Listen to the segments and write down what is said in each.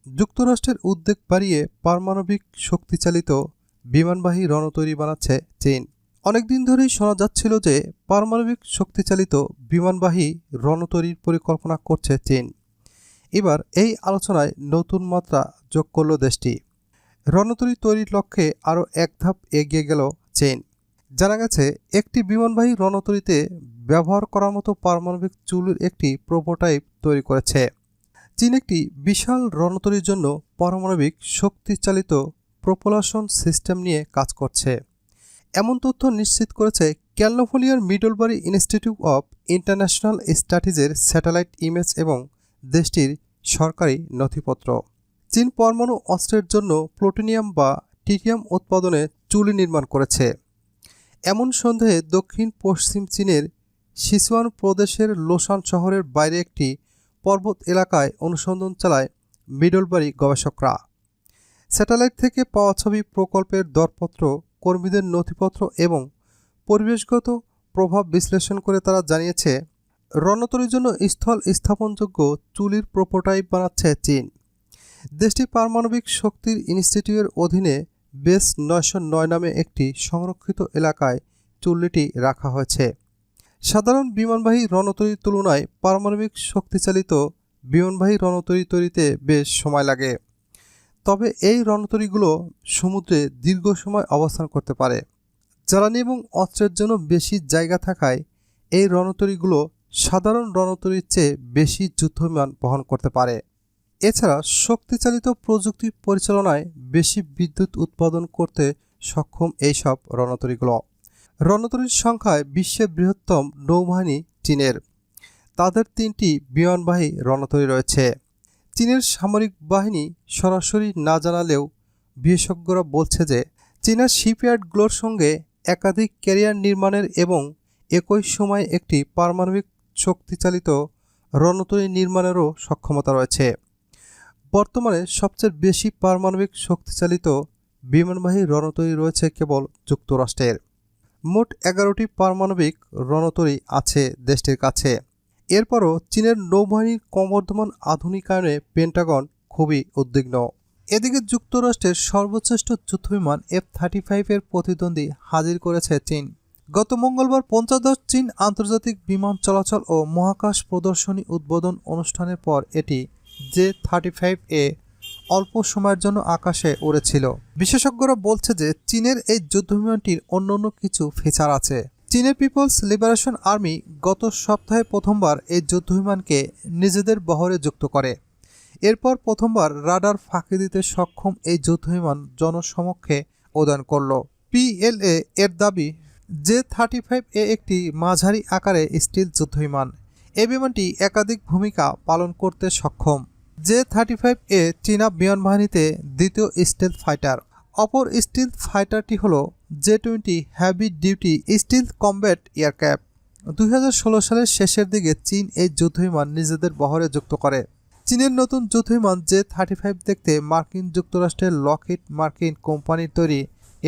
যুক্তরাষ্ট্রের উদ্বেগ বাড়িয়ে পারমাণবিক শক্তিচালিত বিমানবাহী রণতরী বানাচ্ছে চীন। অনেকদিন ধরেই শোনা যাচ্ছিল যে পারমাণবিক শক্তিচালিত বিমানবাহী রণতরীর পরিকল্পনা করছে চীন। এবার এই আলোচনায় নতুন মাত্রা যোগ করল দেশটি। রণতরী তৈরির লক্ষ্যে আরও এক ধাপ এগিয়ে গেল চীন। জানা গেছে, একটি বিমানবাহী রণতরীতে ব্যবহার করার মতো পারমাণবিক চুল্লির একটি প্রোটোটাইপ তৈরি করেছে। চীন একটি বিশাল রণতরীর জন্য পারমাণবিক শক্তিচালিত প্রোপালশন সিস্টেম নিয়ে কাজ করছে, এমন তথ্য নিশ্চিত করেছে ক্যালিফোর্নিয়ার মিডলবারি ইনস্টিটিউট অব ইন্টারন্যাশনাল স্টাডিজের স্যাটেলাইট ইমেজ এবং দেশটির সরকারি নথিপত্র। চীন পরমাণু অস্ত্রের জন্য প্লুটোনিয়াম বা ট্রিটিয়াম উৎপাদনে চুল্লি নির্মাণ করেছে, এমন সন্দেহে দক্ষিণ পশ্চিম চীনের সিচুয়ান প্রদেশের লোসান শহরের বাইরে একটি পর্বত এলাকায় অনুসন্ধান চালায় মিডলবারি গবেষকরা। স্যাটেলাইট থেকে পাওয়া ছবি, প্রকল্পের দরপত্র, কর্মীদের নথিপত্র এবং পরিবেশগত প্রভাব বিশ্লেষণ করে তারা জানিয়েছে, রণতরীর জন্য স্থল স্থাপনযোগ্য চুল্লির প্রোটোটাইপ বানাচ্ছে চীন। দেশটি পারমাণবিক শক্তির ইনস্টিটিউটের অধীনে বেস 909 নামে একটি সংরক্ষিত এলাকায় চুল্লিটি রাখা হয়েছে। সাধারণ বিমানবাহী রণতরীর তুলনায় পারমাণবিক শক্তিচালিত বিমানবাহী রণতরী তৈরিতে বেশ সময় লাগে, তবে এই রণতরীগুলো সমুদ্রে দীর্ঘ সময় অবস্থান করতে পারে। জ্বালানি এবং অস্ত্রের জন্য বেশি জায়গা থাকায় এই রণতরীগুলো সাধারণ রণতরীর চেয়ে বেশি যুদ্ধবিমান বহন করতে পারে। এছাড়া শক্তিচালিত প্রযুক্তি পরিচালনায় বেশি বিদ্যুৎ উৎপাদন করতে সক্ষম এইসব রণতরীগুলো। রণতরীর সংখ্যায় বিশ্বের বৃহত্তম নৌবাহিনী চীনের। তাদের 3টি বিমানবাহী রণতরী রয়েছে। চীনের সামরিক বাহিনী সরাসরি না জানালেও বিশেষজ্ঞরা বলছে যে চীনের শিপইয়ার্ডগুলোর সঙ্গে একাধিক ক্যারিয়ার নির্মাণের এবং একই সময়ে একটি পারমাণবিক শক্তিচালিত রণতরী নির্মাণেরও সক্ষমতা রয়েছে। বর্তমানে সবচেয়ে বেশি পারমাণবিক শক্তিচালিত বিমানবাহী রণতরী রয়েছে কেবল যুক্তরাষ্ট্রের। মোট 11টি পারমাণবিক রণতরী আছে দেশটির কাছে। এরপরও চীনের নৌবাহিনীর ক্রমবর্ধমান আধুনিকায়নে পেন্টাগন খুবই উদ্বিগ্ন। এদিকে যুক্তরাষ্ট্রের সর্বশ্রেষ্ঠ যুদ্ধবিমান F-35 এর প্রতিদ্বন্দ্বী হাজির করেছে চীন। গত মঙ্গলবার পঞ্চদশ চীন আন্তর্জাতিক বিমান চলাচল ও মহাকাশ প্রদর্শনী উদ্বোধন অনুষ্ঠানের পর এটি J-35A অল্প সময়ের জন্য আকাশে উড়েছিল। বিশেষজ্ঞরা বলছে যে চীনের এই যুদ্ধবিমানটির অন্যান্য কিছু ফিচার আছে। চীনের পিপলস লিবারেশন আর্মি গত সপ্তাহে প্রথমবার এই যুদ্ধবিমানকে নিজেদের বহরে যুক্ত করে। এরপর প্রথমবার রাডার ফাঁকি দিতে সক্ষম এই যুদ্ধবিমান জনসমক্ষে উড্ডয়ন করল। PLA এর দাবি, J-35A একটি মাঝারি আকারে স্টিল যুদ্ধবিমান। এই বিমানটি একাধিক ভূমিকা পালন করতে সক্ষম। J-35A চীনা বিমানবাহিনীতে দ্বিতীয় স্টিলথ ফাইটার। অপর স্টিলথ ফাইটারটি হল J-20 heavy duty স্টিলথ combat aircraft. 2016 সালের শেষের দিকে চীন এই যুদ্ধবিমান নিজেদের বহরে যুক্ত করে। চীনের নতুন যুদ্ধবিমান J-35 দেখতে মার্কিন যুক্তরাষ্ট্রের লকহিড মার্টিন কোম্পানির তৈরি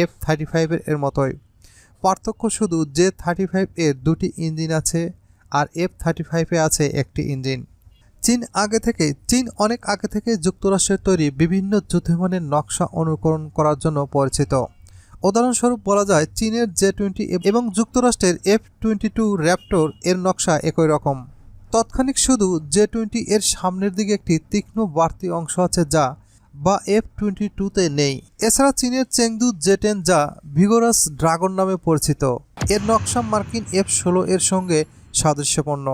F-35 এর মতোই। পার্থক্য শুধু J-35 এর 2টি ইঞ্জিন আছে আর F-35 এ আছে একটি ইঞ্জিন। চীন অনেক আগে থেকে যুক্তরাষ্ট্রের তৈরি বিভিন্ন যুদ্ধবিমানের নকশা অনুকরণ করার জন্য পরিচিত। উদাহরণস্বরূপ বলা যায়, চীনের J-20 এবং যুক্তরাষ্ট্রের F-22 র্যাপটর এর নকশা একই রকম। তৎক্ষণিক শুধু J-20 এর সামনের দিকে একটি তীক্ষ্ণ বাড়তি অংশ আছে যা বা F-22-তে নেই। এছাড়া চীনের চেংদু J-10 যা ভিগোরাস ড্রাগন নামে পরিচিত, এর নকশা মার্কিন F-16 এর সঙ্গে সাদৃশ্যপূর্ণ।